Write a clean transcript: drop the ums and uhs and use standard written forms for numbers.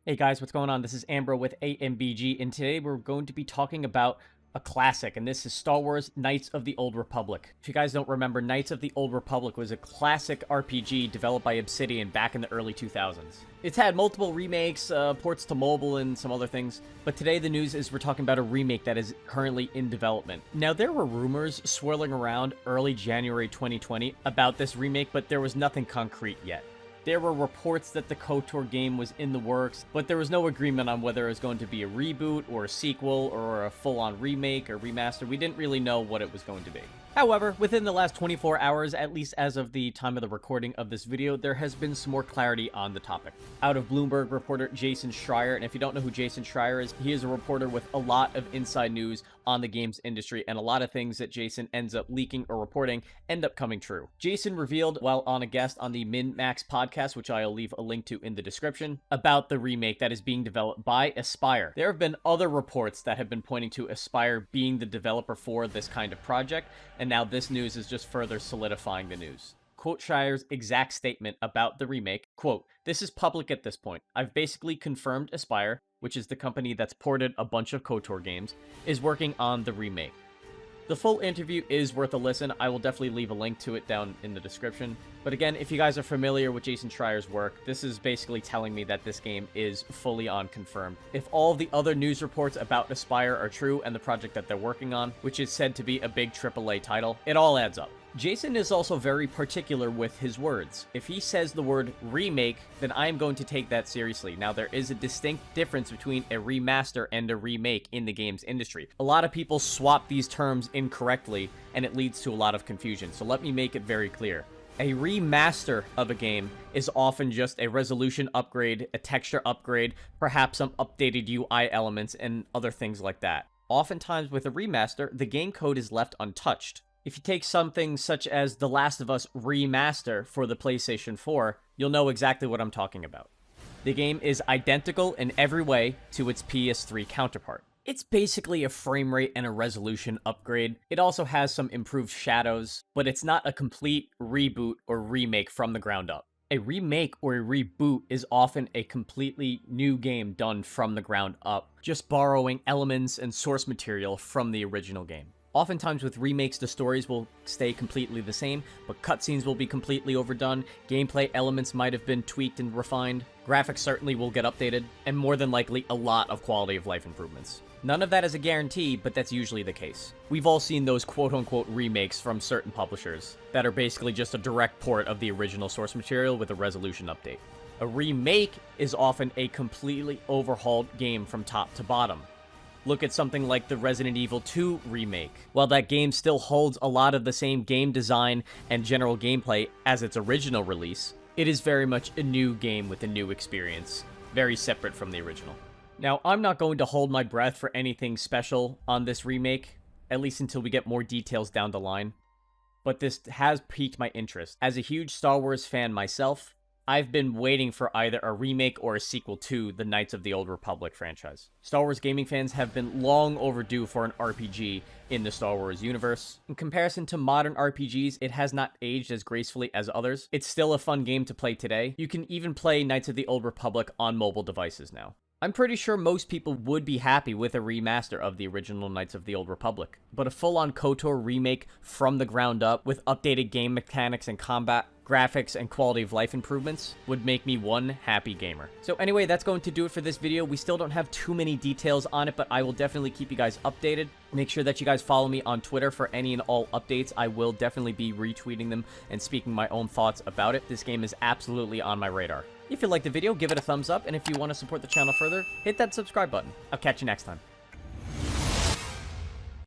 Hey guys, what's going on? This is Ambro with AMBG, and today we're going to be talking about a classic, and this is Star Wars Knights of the Old Republic. If you guys don't remember, Knights of the Old Republic was a classic RPG developed by Obsidian back in the early 2000s. It's had multiple remakes, ports to mobile, and some other things, but today the news is we're talking about a remake that is currently in development. Now, there were rumors swirling around early January 2020 about this remake, but there was nothing concrete yet. There were reports that the KOTOR game was in the works, but there was no agreement on whether it was going to be a reboot or a sequel or a full-on remake or remaster. We didn't really know what it was going to be. However, within the last 24 hours, at least as of the time of the recording of this video, there has been some more clarity on the topic. Out of Bloomberg reporter Jason Schreier, and if you don't know who Jason Schreier is, he is a reporter with a lot of inside news on the games industry, and a lot of things that Jason ends up leaking or reporting end up coming true. Jason revealed while on a guest on the Min-Max podcast, which I'll leave a link to in the description, about the remake that is being developed by Aspyr. There have been other reports that have been pointing to Aspyr being the developer for this kind of project, and now this news is just further solidifying the news. Quote Schreier's exact statement about the remake, quote, "This is public at this point. I've basically confirmed Aspyr, which is the company that's ported a bunch of KOTOR games, is working on the remake." The full interview is worth a listen. I will definitely leave a link to it down in the description. But again, if you guys are familiar with Jason Schreier's work, this is basically telling me that this game is fully on confirmed. If all the other news reports about Aspyr are true and the project that they're working on, which is said to be a big AAA title, it all adds up. Jason is also very particular with his words. If he says the word remake, then I am going to take that seriously. Now, there is a distinct difference between a remaster and a remake in the games industry. A lot of people swap these terms incorrectly, and it leads to a lot of confusion. So let me make it very clear. A remaster of a game is often just a resolution upgrade, a texture upgrade, perhaps some updated UI elements, and other things like that. Oftentimes with a remaster, the game code is left untouched. If you take something such as The Last of Us Remaster for the PlayStation 4, you'll know exactly what I'm talking about. The game is identical in every way to its PS3 counterpart. It's basically a frame rate and a resolution upgrade. It also has some improved shadows, but it's not a complete reboot or remake from the ground up. A remake or a reboot is often a completely new game done from the ground up, just borrowing elements and source material from the original game. Oftentimes with remakes, the stories will stay completely the same, but cutscenes will be completely overdone, gameplay elements might have been tweaked and refined, graphics certainly will get updated, and more than likely a lot of quality of life improvements. None of that is a guarantee, but that's usually the case. We've all seen those quote-unquote remakes from certain publishers that are basically just a direct port of the original source material with a resolution update. A remake is often a completely overhauled game from top to bottom. Look at something like the Resident Evil 2 remake. While that game still holds a lot of the same game design and general gameplay as its original release, it is very much a new game with a new experience, very separate from the original. Now, I'm not going to hold my breath for anything special on this remake, at least until we get more details down the line, but this has piqued my interest. As a huge Star Wars fan myself, I've been waiting for either a remake or a sequel to the Knights of the Old Republic franchise. Star Wars gaming fans have been long overdue for an RPG in the Star Wars universe. In comparison to modern RPGs, it has not aged as gracefully as others. It's still a fun game to play today. You can even play Knights of the Old Republic on mobile devices now. I'm pretty sure most people would be happy with a remaster of the original Knights of the Old Republic, but a full-on KOTOR remake from the ground up with updated game mechanics and combat, graphics, and quality of life improvements would make me one happy gamer. So anyway, that's going to do it for this video. We still don't have too many details on it, but I will definitely keep you guys updated. Make sure that you guys follow me on Twitter for any and all updates. I will definitely be retweeting them and speaking my own thoughts about it. This game is absolutely on my radar. If you liked the video, give it a thumbs up, and if you want to support the channel further, hit that subscribe button. I'll catch you next time.